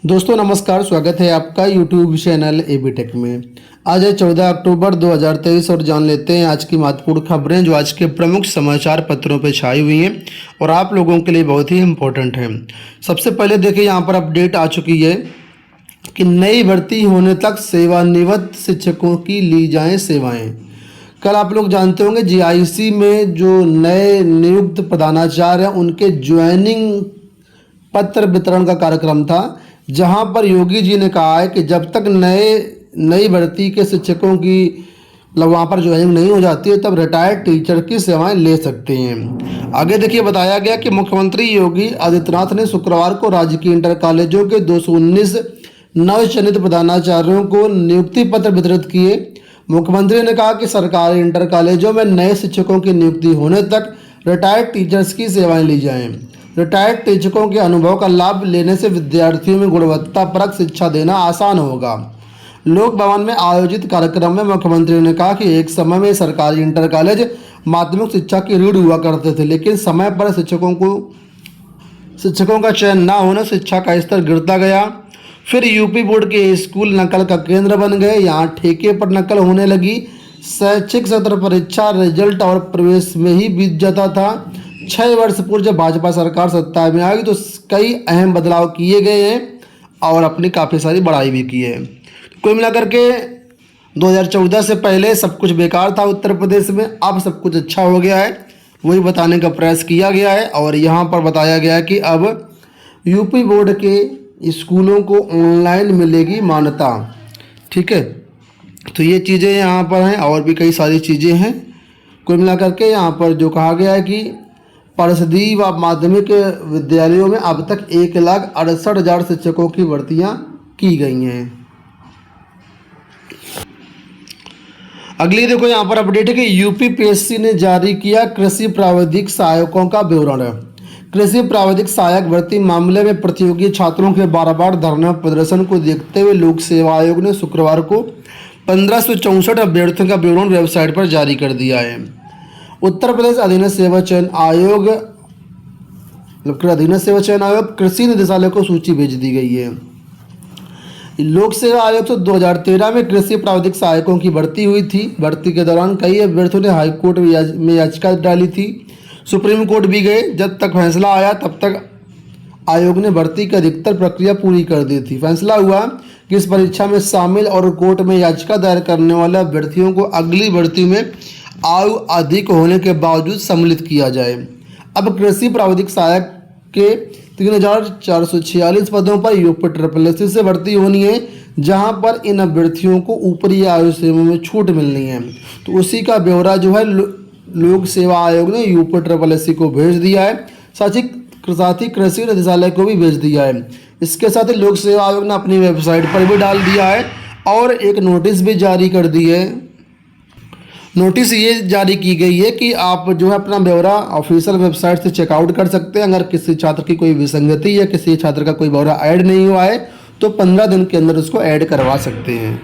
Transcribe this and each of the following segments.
दोस्तों नमस्कार, स्वागत है आपका यूट्यूब चैनल एबी टेक में। आज है 14 अक्टूबर 2023 और जान लेते हैं आज की महत्वपूर्ण खबरें जो आज के प्रमुख समाचार पत्रों पर छाई हुई हैं और आप लोगों के लिए बहुत ही इम्पोर्टेंट हैं। सबसे पहले देखिए, यहाँ पर अपडेट आ चुकी है कि नई भर्ती होने तक सेवानिवृत्त शिक्षकों की ली जाएं सेवाएं। कल आप लोग जानते होंगे जीआईसी में जो नए नियुक्त प्रधानाचार्य हैं उनके ज्वाइनिंग पत्र वितरण का कार्यक्रम था, जहां पर योगी जी ने कहा है कि जब तक नई भर्ती के शिक्षकों की मतलब वहाँ पर ज्वाइनिंग नहीं हो जाती है तब रिटायर्ड टीचर की सेवाएं ले सकते हैं। आगे देखिए, बताया गया कि मुख्यमंत्री योगी आदित्यनाथ ने शुक्रवार को राज्य की इंटर कॉलेजों के 219 नवचयनित प्रधानाचार्यों को नियुक्ति पत्र वितरित किए। मुख्यमंत्री ने कहा कि सरकारी इंटर कॉलेजों में नए शिक्षकों की नियुक्ति होने तक रिटायर्ड टीचर्स की सेवाएं ली जाएं। रिटायर्ड शिक्षकों के अनुभव का लाभ लेने से विद्यार्थियों में गुणवत्तापरक शिक्षा देना आसान होगा। लोक भवन में आयोजित कार्यक्रम में मुख्यमंत्री ने कहा कि एक समय में सरकारी इंटर कॉलेज माध्यमिक शिक्षा की रीढ़ हुआ करते थे, लेकिन समय पर शिक्षकों का चयन न होने शिक्षा का स्तर गिरता गया। फिर यूपी बोर्ड के स्कूल नकल का केंद्र बन गए। यहाँ ठेके पर नकल होने लगी। शैक्षिक सत्र परीक्षा रिजल्ट और प्रवेश में ही बीत जाता था। 6 वर्ष पूर्व जब भाजपा सरकार सत्ता में आई तो कई अहम बदलाव किए गए हैं और अपनी काफ़ी सारी बढ़ाई भी की है। कुल मिलाकर के 2014 से पहले सब कुछ बेकार था उत्तर प्रदेश में, अब सब कुछ अच्छा हो गया है, वही बताने का प्रयास किया गया है। और यहाँ पर बताया गया है कि अब यूपी बोर्ड के स्कूलों को ऑनलाइन मिलेगी मान्यता। ठीक है, तो ये चीज़ें यहाँ पर हैं और भी कई सारी चीज़ें हैं। कुल मिलाकर के यहाँ पर जो कहा गया है कि परिषदीय व माध्यमिक विद्यालयों में अब तक 1,68,000 शिक्षकों की भर्तियां की गई हैं। अगली देखो, यहाँ पर अपडेट है कि यूपीपीएससी ने जारी किया कृषि प्राविधिक सहायकों का विवरण। कृषि प्राविधिक सहायक भर्ती मामले में प्रतियोगी छात्रों के बार धरना प्रदर्शन को देखते हुए लोक सेवा आयोग ने शुक्रवार को 1564 अभ्यर्थियों का विवरण वेबसाइट पर जारी कर दिया है। उत्तर प्रदेश अधीनस्थ सेवा चयन आयोग कृषि निदेशालय को सूची भेज दी गई है। लोक सेवा आयोग से 2013 में कृषि प्राविधिक सहायकों की भर्ती हुई थी। भर्ती के दौरान कई अभ्यर्थियों ने हाईकोर्ट में याचिका डाली थी, सुप्रीम कोर्ट भी गए। जब तक फैसला आया तब तक आयोग ने भर्ती की अधिकतर प्रक्रिया पूरी कर दी थी। फैसला हुआ कि इस परीक्षा में शामिल और कोर्ट में याचिका दायर करने वाले अभ्यर्थियों को अगली भर्ती में आयु अधिक होने के बावजूद सम्मिलित किया जाए। अब कृषि प्राविधिक सहायक के 3,446 पदों पर यूपीट्रिपलएससी से भर्ती होनी है, जहां पर इन अभ्यर्थियों को ऊपरी आयु सीमा में छूट मिलनी है। तो उसी का ब्यौरा जो है लोक सेवा आयोग ने यूपीट्रिपलएससी को भेज दिया है, साथ ही कृषि निदेशालय को भी भेज दिया है। इसके साथ ही लोक सेवा आयोग ने अपनी वेबसाइट पर भी डाल दिया है और एक नोटिस भी जारी कर दी है। नोटिस ये जारी की गई है कि आप जो है अपना ब्यौरा ऑफिशियल वेबसाइट से चेकआउट कर सकते हैं। अगर किसी छात्र की कोई विसंगति या किसी छात्र का कोई ब्यौरा ऐड नहीं हुआ है तो 15 दिन के अंदर उसको ऐड करवा सकते हैं।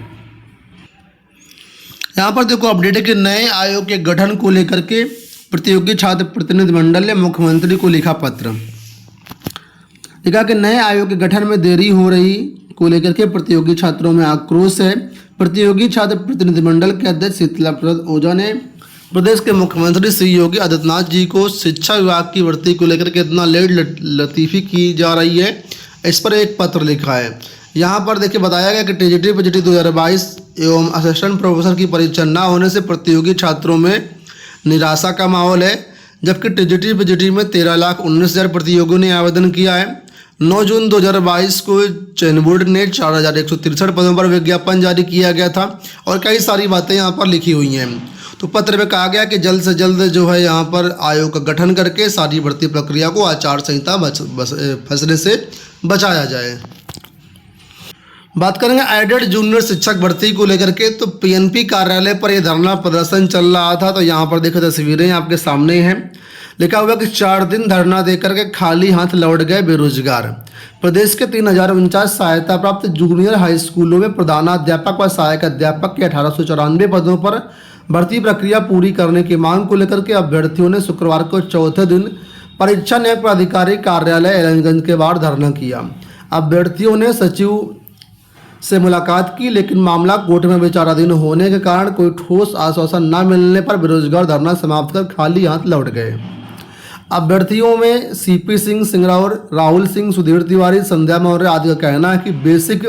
यहाँ पर देखो अपडेट है कि नए आयोग के गठन को लेकर के प्रतियोगी छात्र प्रतिनिधि मंडल ने मुख्यमंत्री को लिखा पत्र। लिखा कि नए आयोग के गठन में देरी हो रही को लेकर के प्रतियोगी छात्रों में आक्रोश है। प्रतियोगी छात्र प्रतिनिधिमंडल के अध्यक्ष शीतला प्रसाद ओझा ने प्रदेश के मुख्यमंत्री श्री योगी आदित्यनाथ जी को शिक्षा विभाग की भर्ती को लेकर के इतना लेट लतीफ़ी की जा रही है, इस पर एक पत्र लिखा है। यहाँ पर देखिए बताया गया कि टीजीटी पीजीटी 2022 एवं असिस्टेंट प्रोफेसर की परीक्षा न होने से प्रतियोगी छात्रों में निराशा का माहौल है, जबकि टीजीटी पीजीटी में 13,19,000 प्रतियोगियों ने आवेदन किया है। 9 जून 2022 को चयन बोर्ड ने 4,163 पदों पर विज्ञापन जारी किया गया था और कई सारी बातें यहाँ पर लिखी हुई हैं। तो पत्र में कहा गया कि जल्द से जल्द जो है यहाँ पर आयोग का गठन करके सारी भर्ती प्रक्रिया को आचार संहिता फंसने से बचाया जाए। बात करेंगे एडेड जूनियर शिक्षक भर्ती को लेकर के, तो पीएनपी कार्यालय पर यह धरना प्रदर्शन चल रहा था। तो यहाँ पर देखो तस्वीरें आपके सामने हैं। लिखा हुआ कि 4 दिन धरना देकर के खाली हाथ लौट गए बेरोजगार। प्रदेश के 3,049 सहायता प्राप्त जूनियर हाई स्कूलों में प्रधानाध्यापक व सहायक अध्यापक के 1894 पदों पर भर्ती प्रक्रिया पूरी करने की मांग को लेकर के अभ्यर्थियों ने शुक्रवार को चौथे दिन परीक्षा न्याय प्राधिकारी कार्यालय एलनगंज के बाहर धरना किया। अभ्यर्थियों ने सचिव से मुलाकात की, लेकिन मामला कोर्ट में विचाराधीन होने के कारण कोई ठोस आश्वासन न मिलने पर बेरोजगार धरना समाप्त कर खाली हाथ लौट गए। अभ्यर्थियों में सीपी सिंह, सिंगरौर, राहुल सिंह, सुधीर तिवारी, संध्या मौर्य आदि का कहना है कि बेसिक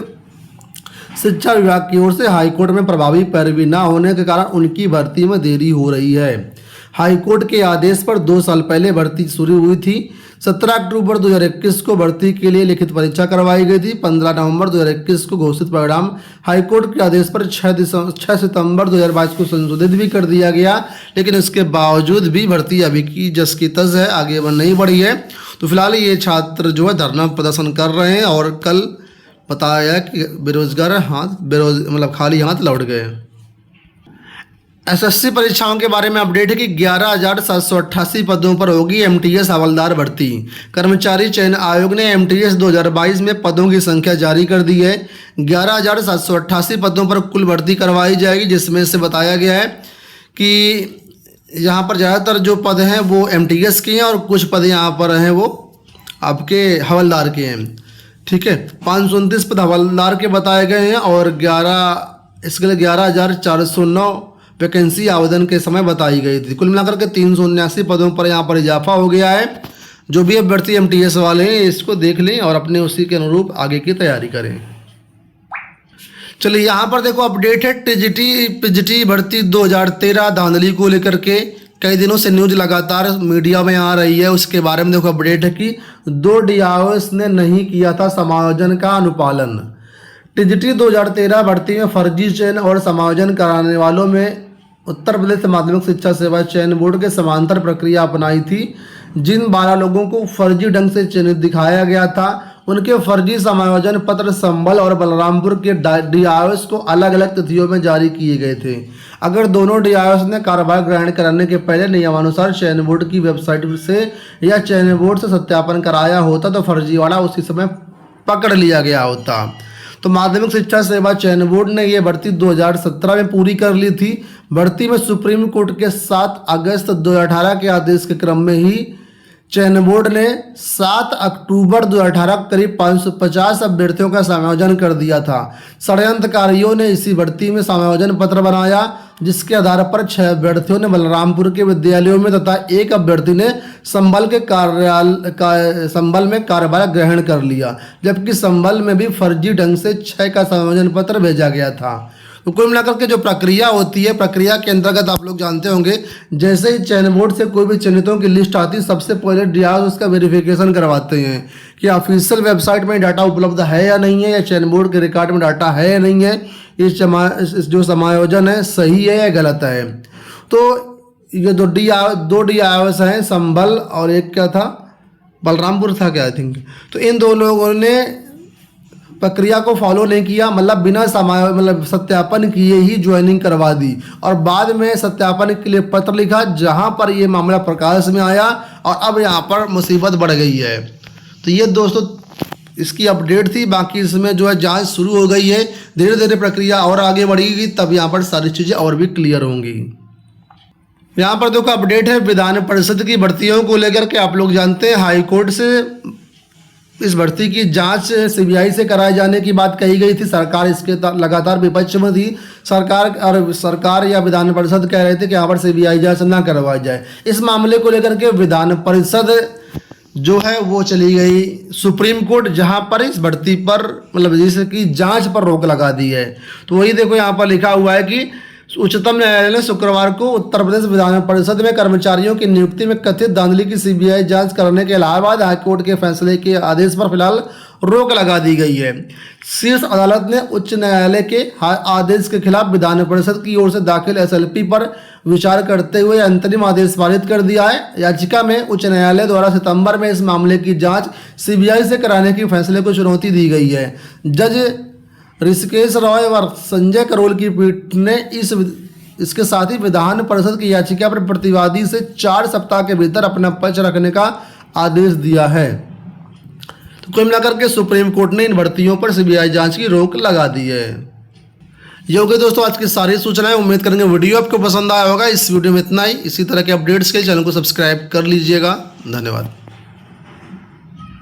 शिक्षा विभाग की ओर से हाईकोर्ट में प्रभावी पैरवी न होने के कारण उनकी भर्ती में देरी हो रही है। हाईकोर्ट के आदेश पर 2 साल पहले भर्ती शुरू हुई थी। 17 अक्टूबर 2021 को भर्ती के लिए लिखित परीक्षा करवाई गई थी। 15 नवंबर 2021 को घोषित परिणाम हाईकोर्ट के आदेश पर 6 सितंबर 2022 को संशोधित भी कर दिया गया, लेकिन इसके बावजूद भी भर्ती अभी की जस की तस है, आगे नहीं बढ़ी है। तो फिलहाल ये छात्र जो है धरना प्रदर्शन कर रहे हैं और कल बताया कि बेरोजगार खाली हाथ लौट गए। एसएससी परीक्षाओं के बारे में अपडेट है कि 11,788 पदों पर होगी एमटीएस हवलदार भर्ती। कर्मचारी चयन आयोग ने एमटीएस 2022 में पदों की संख्या जारी कर दी है। 11,788 पदों पर कुल भर्ती करवाई जाएगी, जिसमें से बताया गया है कि यहाँ पर ज़्यादातर जो पद हैं वो एमटीएस के हैं और कुछ पद यहाँ पर हैं वो आपके हवलदार के हैं। ठीक है, 529 पद हवलदार के बताए गए हैं और 11,409 वैकेंसी आवेदन के समय बताई गई थी। कुल मिलाकर के 379 पदों पर यहाँ पर इजाफा हो गया है। जो भी अभ्यर्थी एमटीएस वाले हैं इसको देख लें और अपने उसी के अनुरूप आगे की तैयारी करें। चलिए यहाँ पर देखो अपडेट है पीजीटी भर्ती 2013 धांधली को लेकर के कई दिनों से न्यूज लगातार मीडिया में आ रही है। उसके बारे में देखो अपडेट है कि 2 डीआरओएस ने नहीं किया था समायोजन का अनुपालन। टीजीटी 2013 भर्ती में फर्जी चयन और समायोजन कराने वालों में उत्तर प्रदेश माध्यमिक शिक्षा सेवा चयन बोर्ड के समांतर प्रक्रिया अपनाई थी। जिन 12 लोगों को फर्जी ढंग से चयनित दिखाया गया था उनके फर्जी समायोजन पत्र संभल और बलरामपुर के डीआरओएस को अलग अलग तिथियों में जारी किए गए थे। अगर दोनों डीआरओएस ने कार्यभार ग्रहण करने के पहले नियमानुसार चयन बोर्ड की वेबसाइट से या चयन बोर्ड से सत्यापन कराया होता तो फर्जीवाड़ा उसी समय पकड़ लिया गया होता। तो माध्यमिक शिक्षा सेवा चयन बोर्ड ने यह भर्ती 2017 में पूरी कर ली थी। भर्ती में सुप्रीम कोर्ट के 7 अगस्त 2018 के आदेश के क्रम में ही चयन बोर्ड ने 7 अक्टूबर 2018 करीब 550 अभ्यर्थियों का समायोजन कर दिया था। षड्यंत्रकारियों ने इसी भर्ती में समायोजन पत्र बनाया, जिसके आधार पर 6 अभ्यर्थियों ने बलरामपुर के विद्यालयों में तथा 1 अभ्यर्थी ने संभल में कार्यभार ग्रहण कर लिया, जबकि संभल में भी फर्जी ढंग से 6 का समायोजन पत्र भेजा गया था। तो कुल मिलाकर के जो प्रक्रिया होती है, प्रक्रिया के अंतर्गत आप लोग जानते होंगे, जैसे ही चयन बोर्ड से कोई भी चयनितों की लिस्ट आती है सबसे पहले डीआरओएस उसका वेरिफिकेशन करवाते हैं कि ऑफिशियल वेबसाइट में डाटा उपलब्ध है या नहीं है, या चयन बोर्ड के रिकॉर्ड में डाटा है या नहीं है, इस जो समायोजन है सही है या गलत है। तो ये 2 डीआरओएस हैं, संभल और एक क्या था, बलरामपुर था क्या आई थिंक। तो इन 2 लोगों ने प्रक्रिया को फॉलो नहीं किया, मतलब बिना सत्यापन किए ही ज्वाइनिंग करवा दी और बाद में सत्यापन के लिए पत्र लिखा, जहां पर ये मामला प्रकाश में आया और अब यहाँ पर मुसीबत बढ़ गई है। तो ये दोस्तों इसकी अपडेट थी। बाकी इसमें जो है जांच शुरू हो गई है, धीरे धीरे प्रक्रिया और आगे बढ़ेगी, तब यहाँ पर सारी चीज़ें और भी क्लियर होंगी। यहाँ पर देखो अपडेट है विधान परिषद की भर्तियों को लेकर के। आप लोग जानते हैं हाईकोर्ट से इस भर्ती की जांच सीबीआई से कराए जाने की बात कही गई थी। सरकार इसके लगातार विपक्ष में थी। सरकार या विधान परिषद कह रहे थे कि यहाँ पर सीबीआई जांच ना करवाई जाए। इस मामले को लेकर के विधान परिषद जो है वो चली गई सुप्रीम कोर्ट, जहाँ पर इस भर्ती पर जैसे कि जांच पर रोक लगा दी है। तो वही देखो यहाँ पर लिखा हुआ है कि उच्चतम न्यायालय ने शुक्रवार को उत्तर प्रदेश विधान परिषद में कर्मचारियों की नियुक्ति में कथित धांधली की सीबीआई जांच करने के इलाहाबाद हाईकोर्ट के फैसले के आदेश पर फिलहाल रोक लगा दी गई है। शीर्ष अदालत ने उच्च न्यायालय के आदेश के खिलाफ विधान परिषद की ओर से दाखिल एसएलपी पर विचार करते हुए अंतरिम आदेश पारित कर दिया है। याचिका में उच्च न्यायालय द्वारा सितंबर में इस मामले की जांच सीबीआई से कराने के फैसले को चुनौती दी गई है। जज ऋषिकेश रॉय और संजय करोल की पीठ ने इसके साथ ही विधान परिषद की याचिका पर प्रतिवादी से 4 सप्ताह के भीतर अपना पक्ष रखने का आदेश दिया है। तो कुल मिलाकर के सुप्रीम कोर्ट ने इन भर्तियों पर सीबीआई जांच की रोक लगा दी है। ये हो गई दोस्तों आज की सारी सूचनाएं। उम्मीद करेंगे वीडियो आपको पसंद आया होगा। इस वीडियो में इतना ही। इसी तरह के अपडेट्स के लिए चैनल को सब्सक्राइब कर लीजिएगा। धन्यवाद।